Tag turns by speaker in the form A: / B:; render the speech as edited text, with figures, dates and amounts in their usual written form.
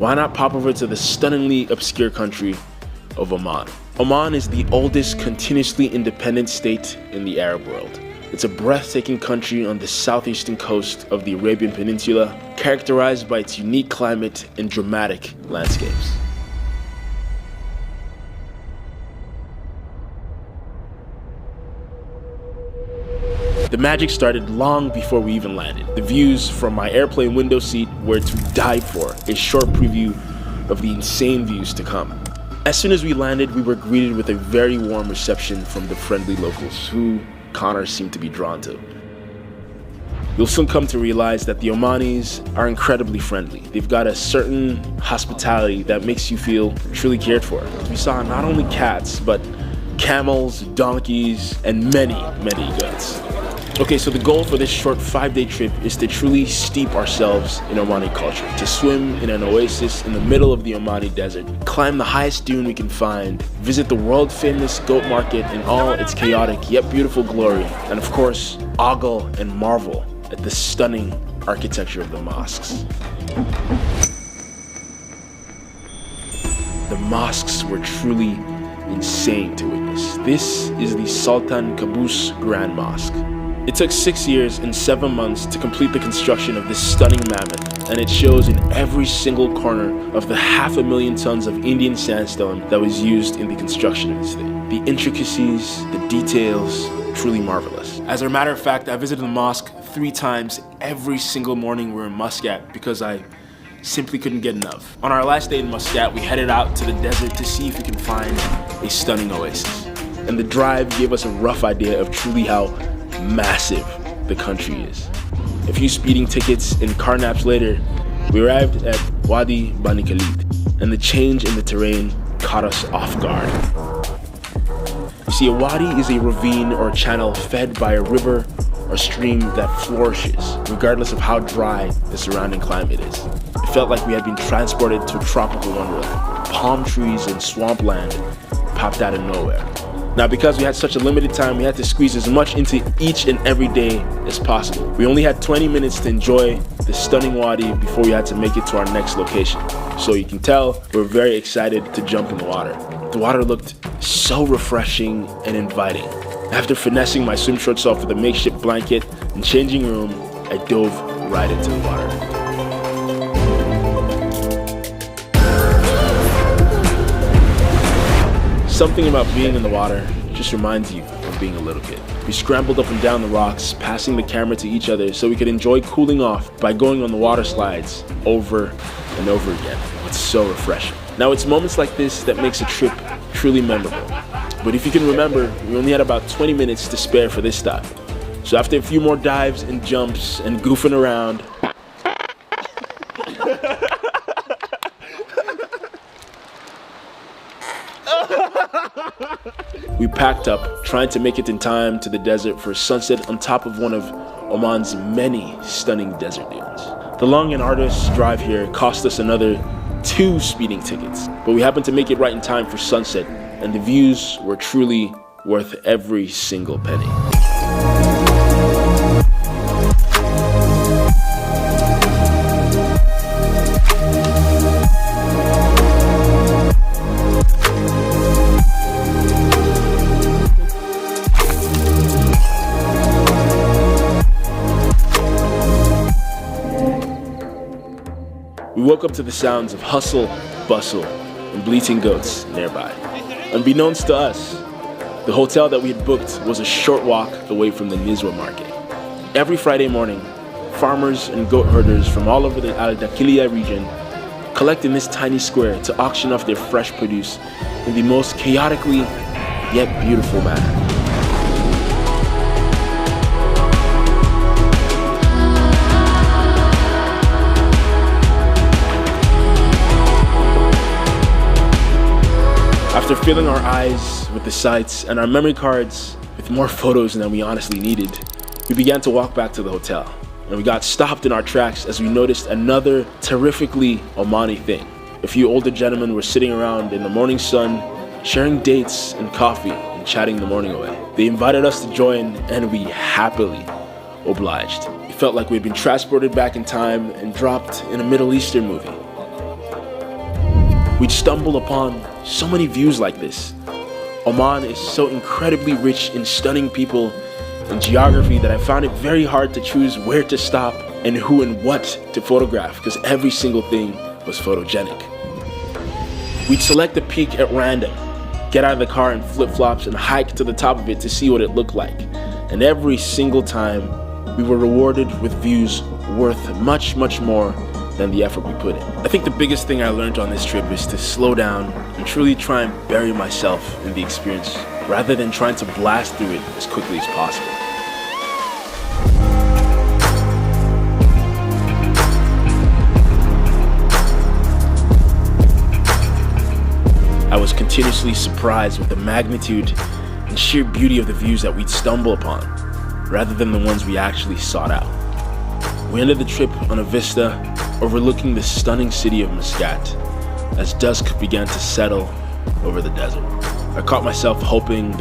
A: why not pop over to the stunningly obscure country of Oman? Oman is the oldest continuously independent state in the Arab world. It's a breathtaking country on the southeastern coast of the Arabian Peninsula, characterized by its unique climate and dramatic landscapes. The magic started long before we even landed. The views from my airplane window seat were to die for, a short preview of the insane views to come. As soon as we landed, we were greeted with a very warm reception from the friendly locals, who Connor seemed to be drawn to. You'll soon come to realize that the Omanis are incredibly friendly. They've got a certain hospitality that makes you feel truly cared for. We saw not only cats, but camels, donkeys, and many goats. Okay, so the goal for this short 5-day trip is to truly steep ourselves in Omani culture, to swim in an oasis in the middle of the Omani desert, climb the highest dune we can find, visit the world-famous goat market in all its chaotic yet beautiful glory, and of course, ogle and marvel at the stunning architecture of the mosques. The mosques were truly insane to witness. This is the Sultan Qaboos Grand Mosque. It took 6 years and 7 months to complete the construction of this stunning mammoth, and it shows in every single corner of the 500,000 tons of Indian sandstone that was used in the construction of this thing. The intricacies, the details, truly marvelous. As a matter of fact, I visited the mosque 3 times every single morning we were in Muscat because I simply couldn't get enough. On our last day in Muscat, we headed out to the desert to see if we can find a stunning oasis. And the drive gave us a rough idea of truly how massive the country is. A few speeding tickets and car naps later, we arrived at Wadi Bani Khalid, and the change in the terrain caught us off guard. You see, a wadi is a ravine or channel fed by a river or stream that flourishes, regardless of how dry the surrounding climate is. It felt like we had been transported to a tropical wonderland. Palm trees and swampland popped out of nowhere. Now, because we had such a limited time, we had to squeeze as much into each and every day as possible. We only had 20 minutes to enjoy the stunning wadi before we had to make it to our next location. So you can tell we're very excited to jump in the water. The water looked so refreshing and inviting. After finessing my swim shorts off with a makeshift blanket and changing room, I dove right into the water. Something about being in the water just reminds you of being a little kid. We scrambled up and down the rocks, passing the camera to each other so we could enjoy cooling off by going on the water slides over and over again. It's so refreshing. Now, it's moments like this that makes a trip truly memorable. But if you can remember, we only had about 20 minutes to spare for this stop. So after a few more dives and jumps and goofing around, we packed up, trying to make it in time to the desert for sunset on top of one of Oman's many stunning desert dunes. The long and arduous drive here cost us another 2 speeding tickets, but we happened to make it right in time for sunset, and the views were truly worth every single penny. We woke up to the sounds of hustle, bustle, and bleating goats nearby. Unbeknownst to us, the hotel that we had booked was a short walk away from the Nizwa market. Every Friday morning, farmers and goat herders from all over the Al Dakhiliya region collect in this tiny square to auction off their fresh produce in the most chaotically yet beautiful manner. After filling our eyes with the sights and our memory cards with more photos than we honestly needed, we began to walk back to the hotel. And we got stopped in our tracks as we noticed another terrifically Omani thing. A few older gentlemen were sitting around in the morning sun, sharing dates and coffee and chatting the morning away. They invited us to join, and we happily obliged. It felt like we had been transported back in time and dropped in a Middle Eastern movie. We'd stumble upon so many views like this. Oman is so incredibly rich in stunning people and geography that I found it very hard to choose where to stop and who and what to photograph, because every single thing was photogenic. We'd select a peak at random, get out of the car in flip-flops and hike to the top of it to see what it looked like. And every single time, we were rewarded with views worth much, much more than the effort we put in. I think the biggest thing I learned on this trip is to slow down and truly try and bury myself in the experience rather than trying to blast through it as quickly as possible. I was continuously surprised with the magnitude and sheer beauty of the views that we'd stumble upon, rather than the ones we actually sought out. We ended the trip on a vista overlooking the stunning city of Muscat as dusk began to settle over the desert. I caught myself hoping